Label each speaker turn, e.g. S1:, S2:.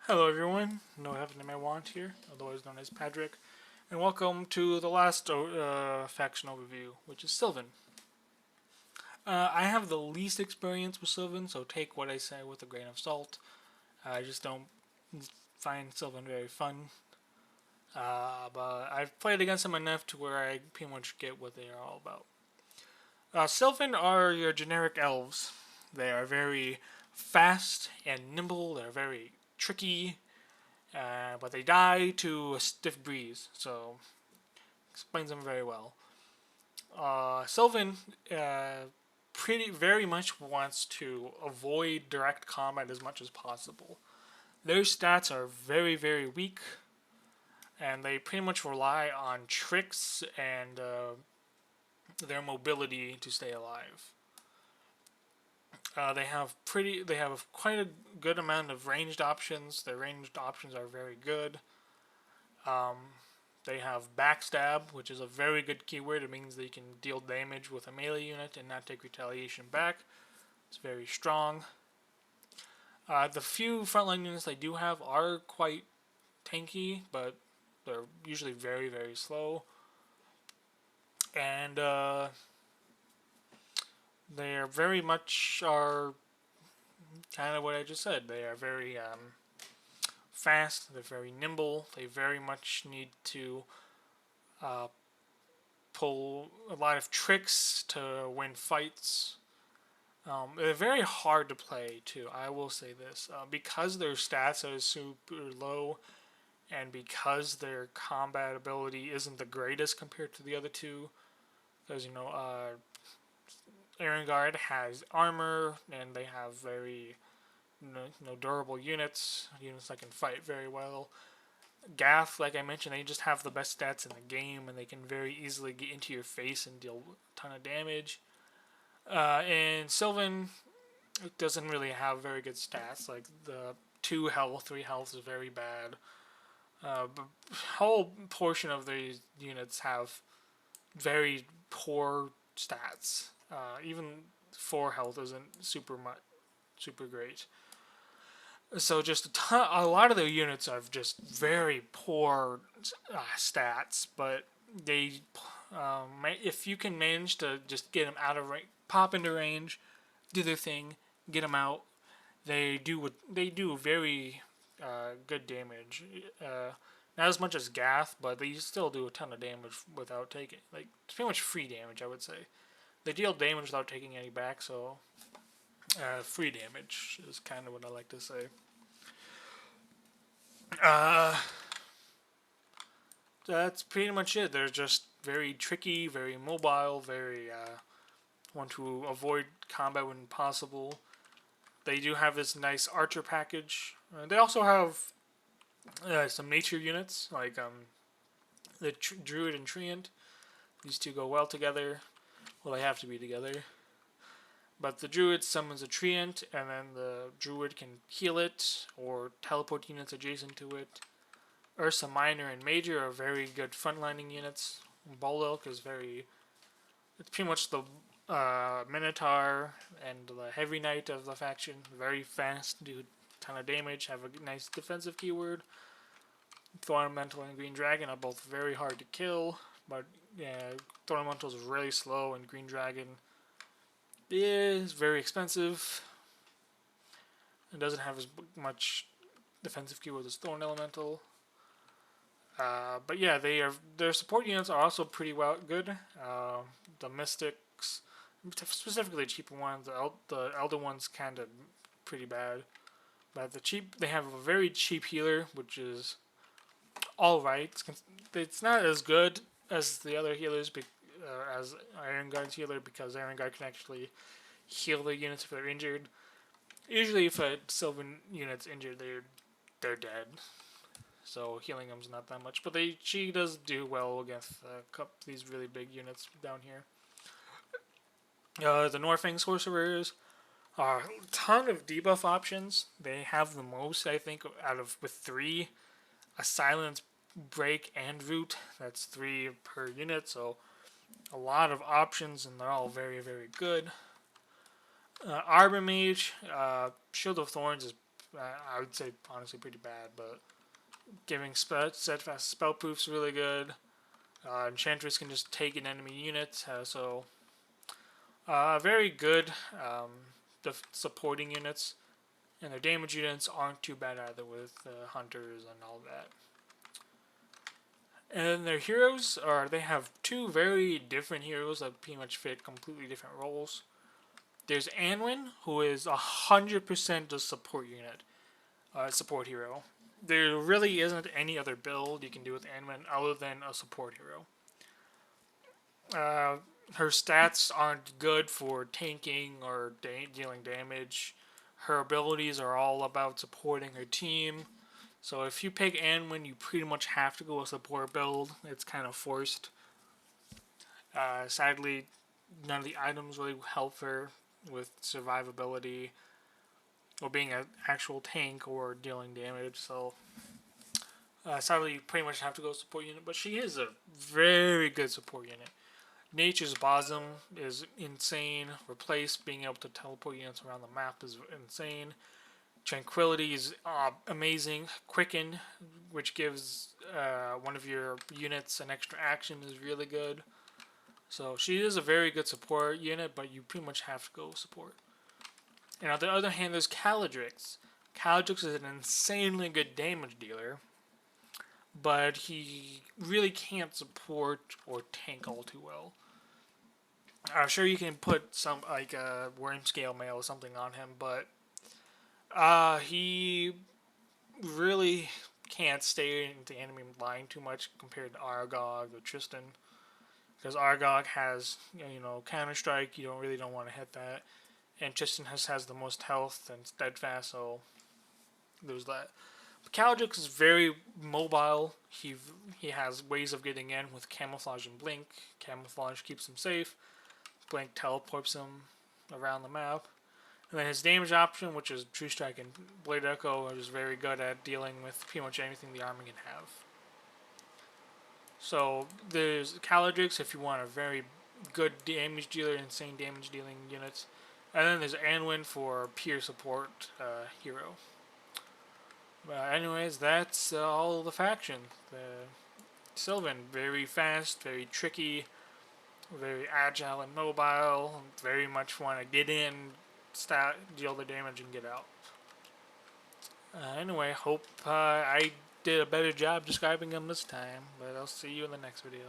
S1: Hello everyone, No Heaven in My Want here, otherwise known as Patrick, and welcome to the last faction overview, which is Sylvan. I have the least experience with Sylvan, so take what I say with a grain of salt. I just don't find Sylvan very fun, but I've played against them enough to where I pretty much get what they are all about. Sylvan are your generic elves. They are very fast and nimble, they're very tricky, but they die to a stiff breeze, so explains them very well. Sylvan pretty very much wants to avoid direct combat as much as possible. Their stats are very weak, and they pretty much rely on tricks and their mobility to stay alive. They have quite a good amount of ranged options. Their ranged options are very good. Um, They have backstab, which is a very good keyword. It means that you can deal damage with a melee unit and not take retaliation back. It's very strong. The few frontline units I do have are quite tanky, but they're usually very slow. And they are very much are kind of what I just said. They are very fast. They're very nimble. They very much need to uh, pull a lot of tricks to win fights. They're very hard to play too. I will say this because their stats are super low, and because their combat ability isn't the greatest compared to the other two. Because Iron Guard has armor, and they have very durable units that can fight very well. Gath, like I mentioned, they just have the best stats in the game, and they can very easily get into your face and deal a ton of damage. And Sylvan doesn't really have very good stats. Like the 2 health, 3 health is very bad. But whole portion of these units have very poor stats. Even 4 health isn't super great. So just a lot of their units have just very poor stats, but they if you can manage to just get them out of range, pop into range, do their thing, get them out, they do very good damage. Not as much as Gath, but they still do a ton of damage without taking like it's pretty much free damage. I would say they deal damage without taking any back, so free damage is kind of what I like to say. Uh, that's pretty much it. They're just very tricky, very mobile, very want to avoid combat when possible. They do have this nice archer package. They also have some nature units like the druid and treant. These two go well together. Well, they have to be together. But the druid summons a treant, and then the druid can heal it or teleport units adjacent to it. Ursa Minor and Major are very good frontlining units. Bolilk is very. It's pretty much the Minotaur and the Heavy Knight of the faction. Very fast, do a ton of damage, have a nice defensive keyword. Thorn Elemental and Green Dragon are both very hard to kill, but yeah, Thorn Elemental is really slow, and Green Dragon is very expensive. It doesn't have as much defensive keyword as Thorn Elemental. But yeah, their support units are also pretty good. The Mystics, specifically the cheaper ones, the Elder ones kind of pretty bad. But they have a very cheap healer, which is all right. It's not as good as the other healers, as Iron Guard's healer, because Iron Guard can actually heal the units if they're injured. Usually, if a Sylvan unit's injured, they're dead. So healing them's not that much, but she does do well against these really big units down here. The Norfang sorcerers are a ton of debuff options. They have the most, I think, out of with 3, a silence, break, and root. That's 3 per unit, so a lot of options, and they're all very good. Arbor Mage, Shield of Thorns is I would say honestly pretty bad, but giving steadfast spell proof's really good. Enchantress can just take an enemy unit, very good. The supporting units and their damage units aren't too bad either with hunters and all that. And their heroes they have two very different heroes that pretty much fit completely different roles. There's Anwin, who is 100% a support unit, support hero. There really isn't any other build you can do with Anwin other than a support hero. Her stats aren't good for tanking or dealing damage. Her abilities are all about supporting her team. So if you pick Anwin, you pretty much have to go a support build. It's kind of forced. Sadly, none of the items really help her with survivability or being an actual tank or dealing damage. So sadly, you pretty much have to go support unit. But she is a very good support unit. Nature's Bosom is insane. Replace being able to teleport units around the map is insane. Tranquility is amazing. Quicken, which gives one of your units an extra action, is really good. So she is a very good support unit, but you pretty much have to go support. And on the other hand, there's Caladrix. Caladrix is an insanely good damage dealer, but he really can't support or tank all too well. I'm sure you can put some like a worm scale mail or something on him, but he really can't stay in the enemy line too much compared to Argog or Tristan, because Argog has counter strike. You don't want to hit that, and Tristan has the most health and steadfast, so there's that. But Caladrix is very mobile. He has ways of getting in with camouflage and blink. Camouflage keeps him safe. Blink teleports him around the map. And then his damage option, which is True Strike and Blade Echo, are just very good at dealing with pretty much anything the army can have. So there's Caladrix if you want a very good damage dealer, insane damage dealing units. And then there's Anwin for pure support hero. But anyways, that's all the faction. Sylvan, very fast, very tricky, very agile and mobile, very much want to get in, deal the damage, and get out. Anyway, hope I did a better job describing them this time, but I'll see you in the next video.